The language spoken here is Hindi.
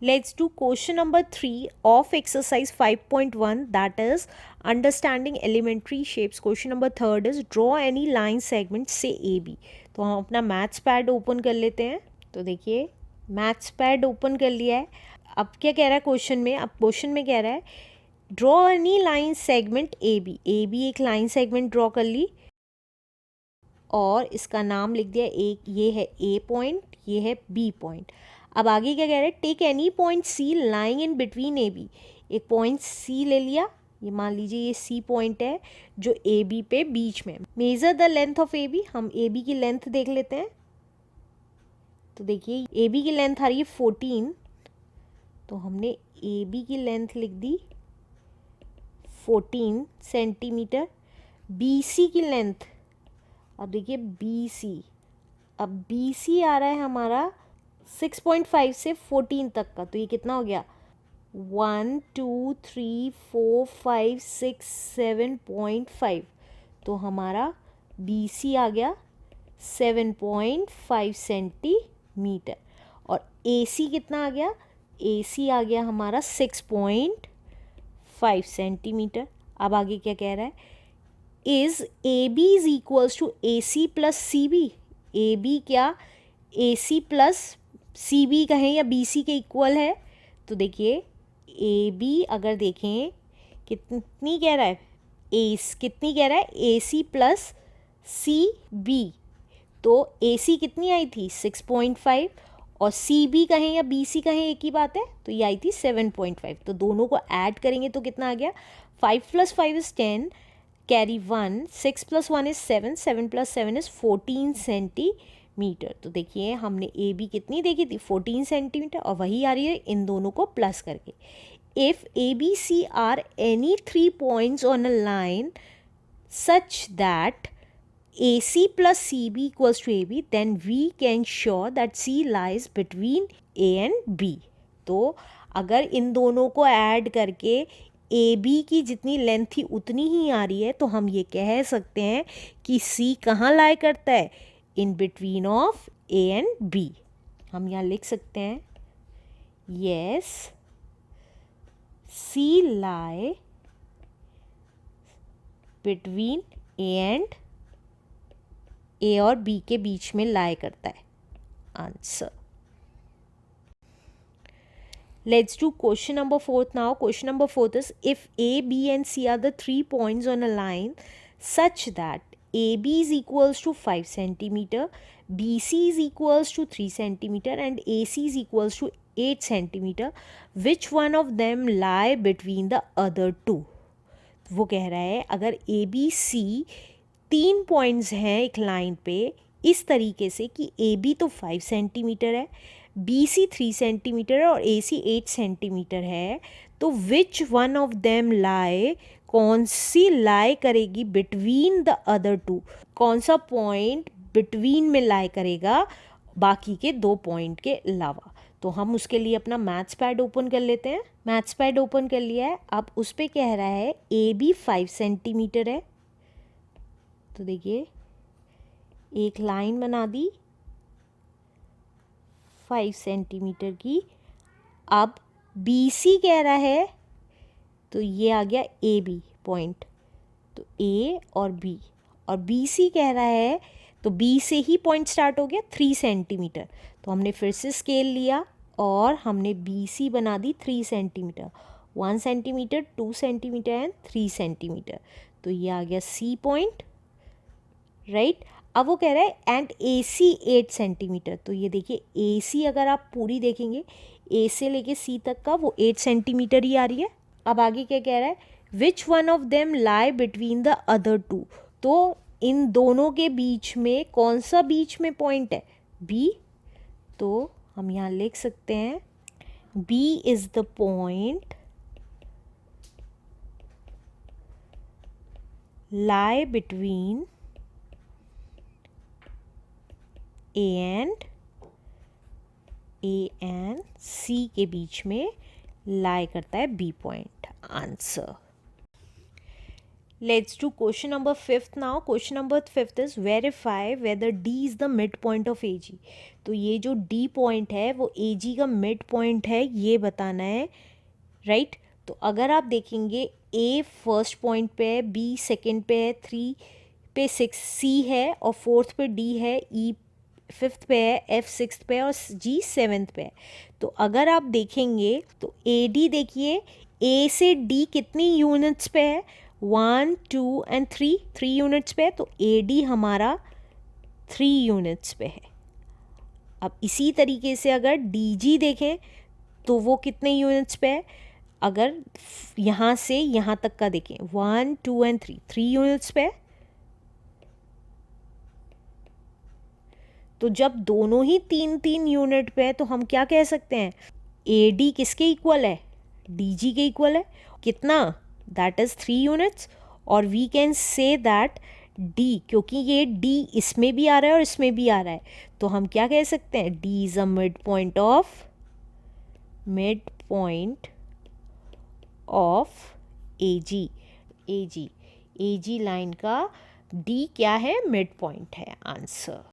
Let's do question number 3 of exercise 5.1, that is understanding elementary shapes. Question number 3 is draw any line segment say AB. तो हम अपना मैथ्स पैड ओपन कर लेते हैं. तो देखिए मैथ्स पैड ओपन कर लिया है. अब क्या कह रहा है क्वेश्चन में? अब क्वेश्चन में कह रहा है draw any line segment AB. AB एक लाइन सेगमेंट ड्रॉ कर ली और इसका नाम लिख दिया. एक ये है A पॉइंट, ये है B पॉइंट. अब आगे क्या कह रहा है? Take any point C lying in between AB. एक पॉइंट C ले लिया, ये मान लीजिए ये C पॉइंट है जो AB पे बीच में. Measure the length of AB. हम AB की लेंथ देख लेते हैं. तो देखिए AB की लेंथ आ रही है 14. तो हमने AB की लेंथ लिख दी 14 सेंटीमीटर. BC की लेंथ, अब देखिए BC, अब BC आ रहा है हमारा 6.5 से 14 तक का. तो ये कितना हो गया? 1 2 3 4 5 6 7.5. तो हमारा BC आ गया 7.5 सेंटीमीटर. और AC कितना आ गया? AC आ गया हमारा 6.5 सेंटीमीटर. अब आगे क्या कह रहा है? Is AB is equals to AC plus CB. AB क्या AC प्लस CB कहें या BC के इक्वल है? तो देखिए AB अगर देखें कितनी कह रहा है, कितनी कह रहा है? AC plus CB. तो AC कितनी आई थी? 6.5. और CB कहें या BC कहें एक ही बात है. तो ये आई थी 7.5. तो दोनों को ऐड करेंगे तो कितना आ गया? 5 + 5 is 10, carry 1, 6 + 1 is 7, 7 + 7 is 14 centimetre. तो देखिए हमने AB कितनी देखी थी? 14 सेंटीमीटर. और वही आ रही है इन दोनों को प्लस करके. If ABC are any 3 points on a line such that AC plus CB equals to AB, then we can show that C lies between A and B. तो अगर इन दोनों को ऐड करके AB की जितनी लेंथ थी उतनी ही आ रही है तो हम ये कह सकते हैं कि C कहाँ लाई करता है? In between of A and B. हम यहाँ लिख सकते हैं yes, C lie between A and A और B के बीच में लाई करता है. Answer. Let's do question number 4 now. Question number 4 is if A, B and C are the 3 points on a line such that AB is equals to 5 centimeter, BC is equals to 3 centimeter and AC is equals to 8 centimeter, which one of them lie between the other two? वो कह रहा है अगर ABC 3 पॉइंट्स हैं एक लाइन पे इस तरीके से कि AB तो 5 सेंटीमीटर है, BC 3 सेंटीमीटर है और AC 8 सेंटीमीटर है, तो विच वन ऑफ देम लाई, कौन सी लाई करेगी बिटवीन द अदर टू? कौन सा पॉइंट बिटवीन में लाई करेगा बाकी के 2 पॉइंट के अलावा? तो हम उसके लिए अपना मैथ्स पैड ओपन कर लेते हैं. मैथ्स पैड ओपन कर लिया है. अब उस पर कह रहा है AB 5 सेंटीमीटर है. तो देखिए एक लाइन बना दी 5 सेंटीमीटर की. अब BC कह रहा है तो ये आ गया AB पॉइंट. तो A और B, और BC कह रहा है तो B से ही पॉइंट स्टार्ट हो गया 3 सेंटीमीटर. तो हमने फिर से स्केल लिया और हमने BC बना दी 3 centimetre. 1 centimetre, 2 centimetre and 3 centimetre. तो ये आ गया C पॉइंट, राइट. अब वो कह रहा है एंड AC 8 सेंटीमीटर. तो ये देखिए AC अगर आप पूरी देखेंगे A से लेके C तक का वो 8 सेंटीमीटर ही आ रही है. अब आगे क्या कह रहा है? Which one of them lie between the other two. तो इन दोनों के बीच में कौन सा बीच में पॉइंट है? B. तो हम यहाँ लिख सकते हैं B is the point lie between A and C के बीच में लाई करता है B point. Answer. Let's do question number 5th now. Question number 5th is verify whether D is the midpoint of AG. तो ये जो D पॉइंट है वो AG का मिड पॉइंट है, ये बताना है, राइट? तो अगर आप देखेंगे A फर्स्ट पॉइंट पे है, B सेकेंड पे है, 3 पे 6 C है और 4th पे D है, E 5th पे है, F 6th पे है और G 7th पे है. तो अगर आप देखेंगे तो AD देखिए A से D कितनी यूनिट्स पे है, 1 2 एंड 3 यूनिट्स पे है, तो AD हमारा 3 यूनिट्स पे है. अब इसी तरीके से अगर DG देखें तो वो कितने यूनिट्स पे है, अगर यहाँ से यहाँ तक का देखें 1 2 एंड 3 यूनिट्स पे है. तो जब दोनों ही 3 यूनिट पे है तो हम क्या कह सकते हैं, AD किसके इक्वल है, DG के इक्वल है. कितना, दैट इज़ 3 यूनिट्स. और we can say that D, क्योंकि ये D इसमें भी आ रहा है और इसमें भी आ रहा है, तो हम क्या कह सकते हैं, D is a mid point of AG line का D क्या है, मिड पॉइंट है. आंसर.